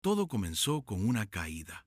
Todo comenzó con una caída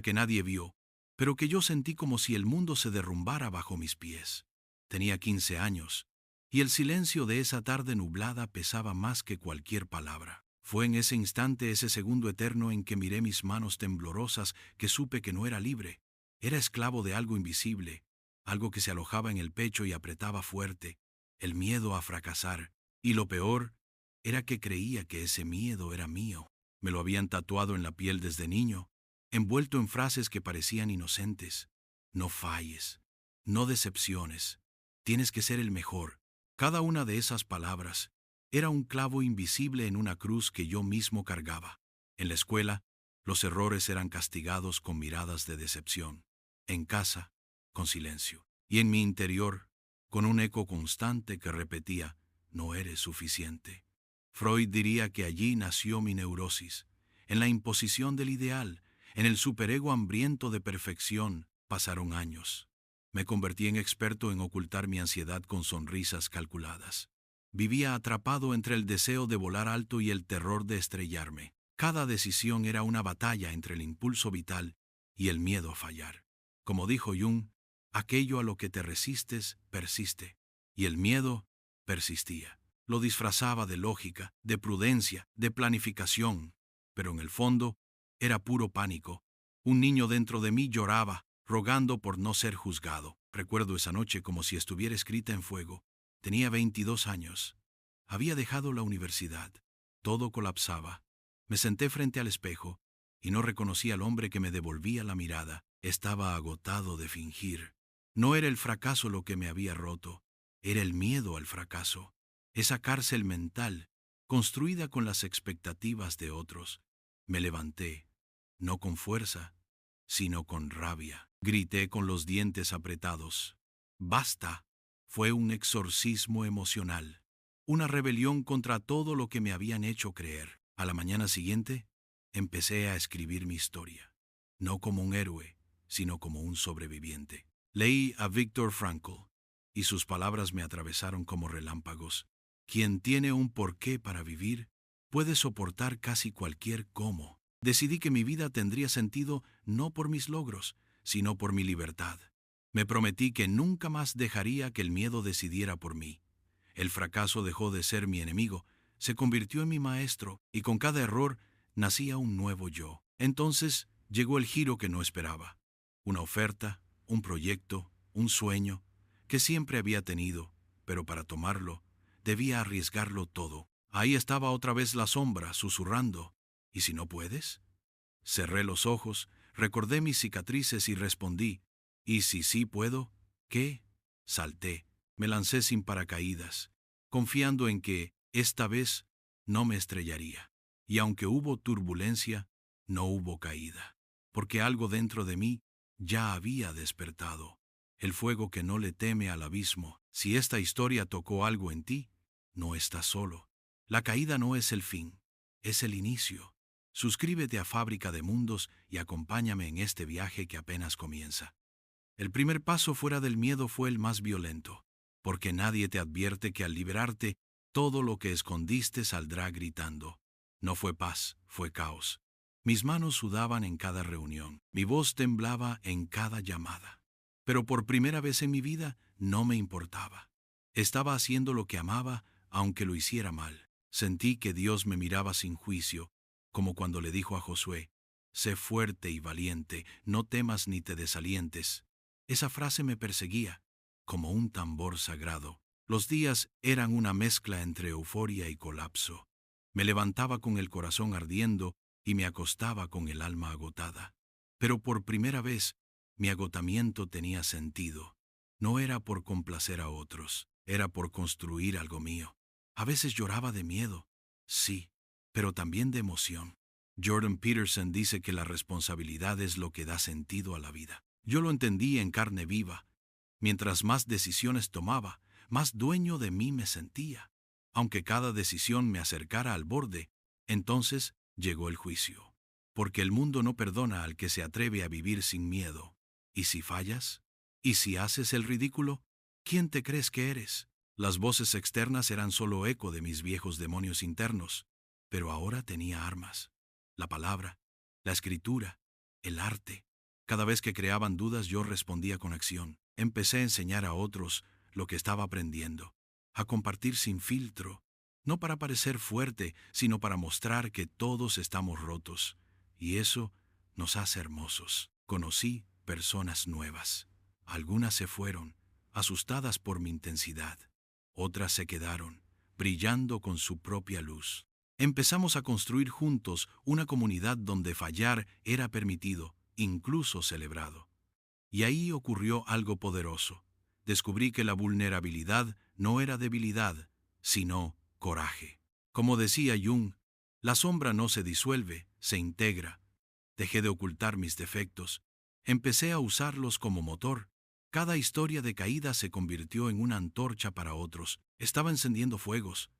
que nadie vio, pero que yo sentí como si el mundo se derrumbara bajo mis pies. Tenía 15 años, y el silencio de esa tarde nublada pesaba más que cualquier palabra. Fue en ese instante, ese segundo eterno en que miré mis manos temblorosas, que supe que no era libre. Era esclavo de algo invisible, algo que se alojaba en el pecho y apretaba fuerte, el miedo a fracasar. Y lo peor era que creía que ese miedo era mío. Me lo habían tatuado en la piel desde niño, envuelto en frases que parecían inocentes. No falles, no decepciones, tienes que ser el mejor. Cada una de esas palabras era un clavo invisible en una cruz que yo mismo cargaba. En la escuela, los errores eran castigados con miradas de decepción. En casa, con silencio. Y en mi interior, con un eco constante que repetía, no eres suficiente. Freud diría que allí nació mi neurosis, en la imposición del ideal, en el superego hambriento de perfección. Pasaron años. Me convertí en experto en ocultar mi ansiedad con sonrisas calculadas. Vivía atrapado entre el deseo de volar alto y el terror de estrellarme. Cada decisión era una batalla entre el impulso vital y el miedo a fallar. Como dijo Jung, aquello a lo que te resistes persiste, y el miedo persistía. Lo disfrazaba de lógica, de prudencia, de planificación, pero en el fondo era puro pánico. Un niño dentro de mí lloraba, rogando por no ser juzgado. Recuerdo esa noche como si estuviera escrita en fuego. Tenía 22 años. Había dejado la universidad. Todo colapsaba. Me senté frente al espejo y no reconocí al hombre que me devolvía la mirada. Estaba agotado de fingir. No era el fracaso lo que me había roto, era el miedo al fracaso. Esa cárcel mental, construida con las expectativas de otros. Me levanté, no con fuerza, sino con rabia. Grité con los dientes apretados. ¡Basta! Fue un exorcismo emocional, una rebelión contra todo lo que me habían hecho creer. A la mañana siguiente, empecé a escribir mi historia, no como un héroe, sino como un sobreviviente. Leí a Viktor Frankl, y sus palabras me atravesaron como relámpagos. Quien tiene un porqué para vivir, puede soportar casi cualquier cómo. Decidí que mi vida tendría sentido no por mis logros, sino por mi libertad. Me prometí que nunca más dejaría que el miedo decidiera por mí. El fracaso dejó de ser mi enemigo, se convirtió en mi maestro, y con cada error nacía un nuevo yo. Entonces llegó el giro que no esperaba. Una oferta, un proyecto, un sueño, que siempre había tenido, pero para tomarlo, debía arriesgarlo todo. Ahí estaba otra vez la sombra, susurrando. ¿Y si no puedes? Cerré los ojos, recordé mis cicatrices y respondí. ¿Y si sí puedo? ¿Qué? Salté, me lancé sin paracaídas, confiando en que, esta vez, no me estrellaría. Y aunque hubo turbulencia, no hubo caída, porque algo dentro de mí ya había despertado. El fuego que no le teme al abismo. Si esta historia tocó algo en ti, no estás solo. La caída no es el fin, es el inicio. Suscríbete a Fábrica de Mundos y acompáñame en este viaje que apenas comienza. El primer paso fuera del miedo fue el más violento, porque nadie te advierte que al liberarte, todo lo que escondiste saldrá gritando. No fue paz, fue caos. Mis manos sudaban en cada reunión, mi voz temblaba en cada llamada. Pero por primera vez en mi vida no me importaba. Estaba haciendo lo que amaba, aunque lo hiciera mal. Sentí que Dios me miraba sin juicio, como cuando le dijo a Josué, «Sé fuerte y valiente, no temas ni te desalientes». Esa frase me perseguía, como un tambor sagrado. Los días eran una mezcla entre euforia y colapso. Me levantaba con el corazón ardiendo y me acostaba con el alma agotada. Pero por primera vez, mi agotamiento tenía sentido. No era por complacer a otros, era por construir algo mío. A veces lloraba de miedo, sí, pero también de emoción. Jordan Peterson dice que la responsabilidad es lo que da sentido a la vida. Yo lo entendí en carne viva. Mientras más decisiones tomaba, más dueño de mí me sentía. Aunque cada decisión me acercara al borde, entonces llegó el juicio. Porque el mundo no perdona al que se atreve a vivir sin miedo. ¿Y si fallas? ¿Y si haces el ridículo? ¿Quién te crees que eres? Las voces externas eran solo eco de mis viejos demonios internos, pero ahora tenía armas. la palabra, la escritura, el arte. Cada vez que creaban dudas yo respondía con acción. Empecé a enseñar a otros lo que estaba aprendiendo, a compartir sin filtro, no para parecer fuerte, sino para mostrar que todos estamos rotos, y eso nos hace hermosos. Conocí personas nuevas. Algunas se fueron, asustadas por mi intensidad. Otras se quedaron, brillando con su propia luz. Empezamos a construir juntos una comunidad donde fallar era permitido, incluso celebrado. Y ahí ocurrió algo poderoso. Descubrí que la vulnerabilidad no era debilidad, sino coraje. Como decía Jung, la sombra no se disuelve, se integra. Dejé de ocultar mis defectos. Empecé a usarlos como motor. Cada historia de caída se convirtió en una antorcha para otros. Estaba encendiendo fuegos.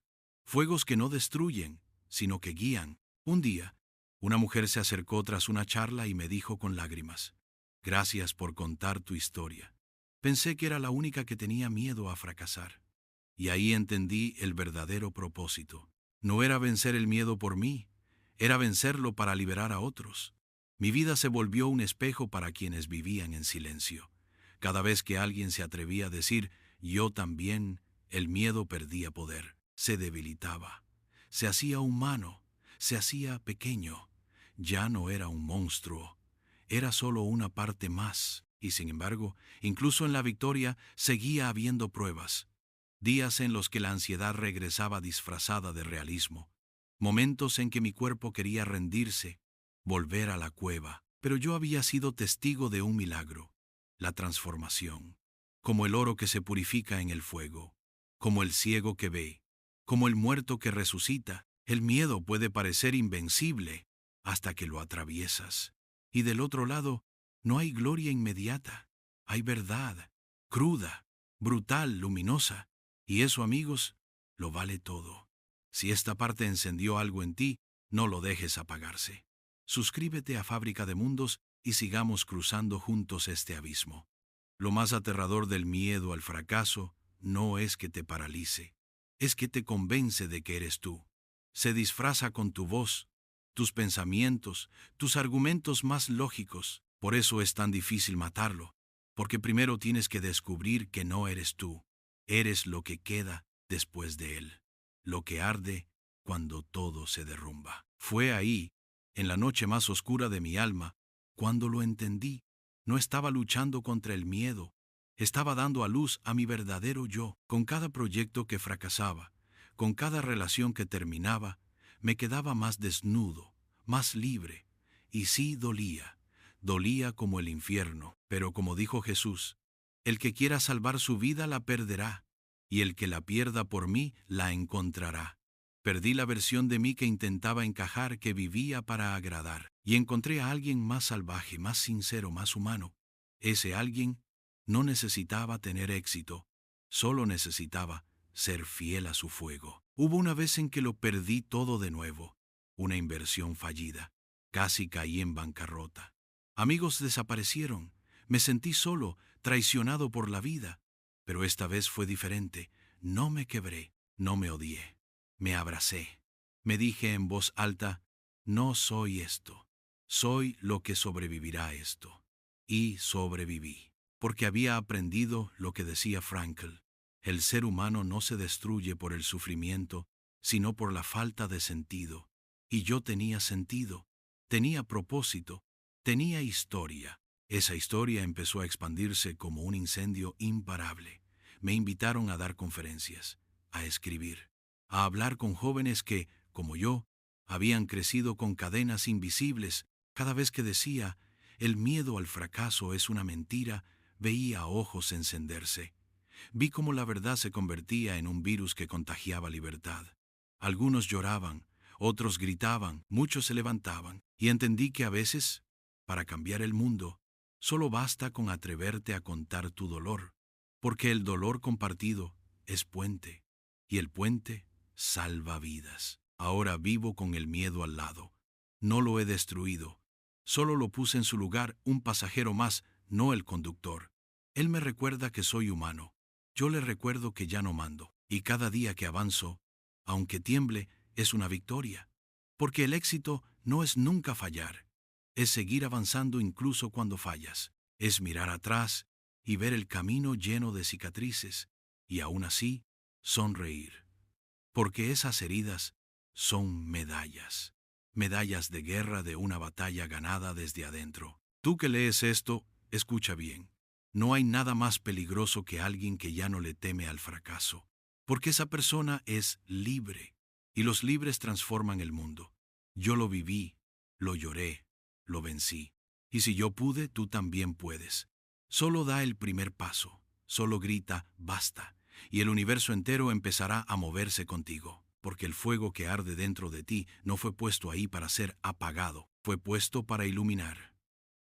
Fuegos que no destruyen, sino que guían. Un día, una mujer se acercó tras una charla y me dijo con lágrimas: «Gracias por contar tu historia. Pensé que era la única que tenía miedo a fracasar». Y ahí entendí el verdadero propósito. No era vencer el miedo por mí, era vencerlo para liberar a otros. Mi vida se volvió un espejo para quienes vivían en silencio. Cada vez que alguien se atrevía a decir «yo también», el miedo perdía poder, se debilitaba, se hacía humano, se hacía pequeño. Ya no era un monstruo, era solo una parte más. Y sin embargo, incluso en la victoria seguía habiendo pruebas. Días en los que la ansiedad regresaba disfrazada de realismo. Momentos en que mi cuerpo quería rendirse, volver a la cueva. Pero yo había sido testigo de un milagro, la transformación. Como el oro que se purifica en el fuego, como el ciego que ve, como el muerto que resucita. El miedo puede parecer invencible hasta que lo atraviesas. Y del otro lado, no hay gloria inmediata. Hay verdad, cruda, brutal, luminosa. Y eso, amigos, lo vale todo. Si esta parte encendió algo en ti, no lo dejes apagarse. Suscríbete a Fábrica de Mundos y sigamos cruzando juntos este abismo. Lo más aterrador del miedo al fracaso no es que te paralice, es que te convence de que eres tú. Se disfraza con tu voz, tus pensamientos, tus argumentos más lógicos. Por eso es tan difícil matarlo, porque primero tienes que descubrir que no eres tú. Eres lo que queda después de él, lo que arde cuando todo se derrumba. Fue ahí, en la noche más oscura de mi alma, cuando lo entendí. No estaba luchando contra el miedo, estaba dando a luz a mi verdadero yo. Con cada proyecto que fracasaba, con cada relación que terminaba, me quedaba más desnudo, más libre. Y sí dolía, dolía como el infierno, pero como dijo Jesús, el que quiera salvar su vida la perderá, y el que la pierda por mí la encontrará. Perdí la versión de mí que intentaba encajar, que vivía para agradar, y encontré a alguien más salvaje, más sincero, más humano. Ese alguien no necesitaba tener éxito, solo necesitaba ser fiel a su fuego. Hubo una vez en que lo perdí todo de nuevo, una inversión fallida, casi caí en bancarrota. Amigos desaparecieron, me sentí solo, traicionado por la vida, pero esta vez fue diferente. No me quebré, no me odié, me abracé. Me dije en voz alta, no soy esto, soy lo que sobrevivirá a esto. Y sobreviví, porque había aprendido lo que decía Frankl: el ser humano no se destruye por el sufrimiento, sino por la falta de sentido. Y yo tenía sentido, tenía propósito, tenía historia. Esa historia empezó a expandirse como un incendio imparable. Me invitaron a dar conferencias, a escribir, a hablar con jóvenes que, como yo, habían crecido con cadenas invisibles. Cada vez que decía, el miedo al fracaso es una mentira, veía ojos encenderse. Vi cómo la verdad se convertía en un virus que contagiaba libertad. Algunos lloraban, otros gritaban, muchos se levantaban, y entendí que a veces, para cambiar el mundo, solo basta con atreverte a contar tu dolor, porque el dolor compartido es puente, y el puente salva vidas. Ahora vivo con el miedo al lado. No lo he destruido, solo lo puse en su lugar, un pasajero más, no el conductor. Él me recuerda que soy humano. Yo le recuerdo que ya no mando, y cada día que avanzo, aunque tiemble, es una victoria, porque el éxito no es nunca fallar. Es seguir avanzando incluso cuando fallas. Es mirar atrás y ver el camino lleno de cicatrices y aún así sonreír. Porque esas heridas son medallas. Medallas de guerra de una batalla ganada desde adentro. Tú que lees esto, escucha bien. No hay nada más peligroso que alguien que ya no le teme al fracaso. Porque esa persona es libre. Y los libres transforman el mundo. Yo lo viví, lo lloré, lo vencí. Y si yo pude, tú también puedes. Solo da el primer paso. Solo grita, basta. Y el universo entero empezará a moverse contigo. Porque el fuego que arde dentro de ti no fue puesto ahí para ser apagado. Fue puesto para iluminar.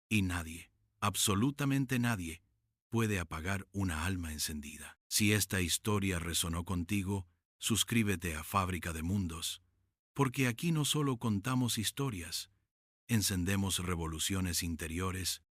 Y nadie, absolutamente nadie, puede apagar una alma encendida. Si esta historia resonó contigo, suscríbete a Fábrica de Mundos, porque aquí no solo contamos historias, encendemos revoluciones interiores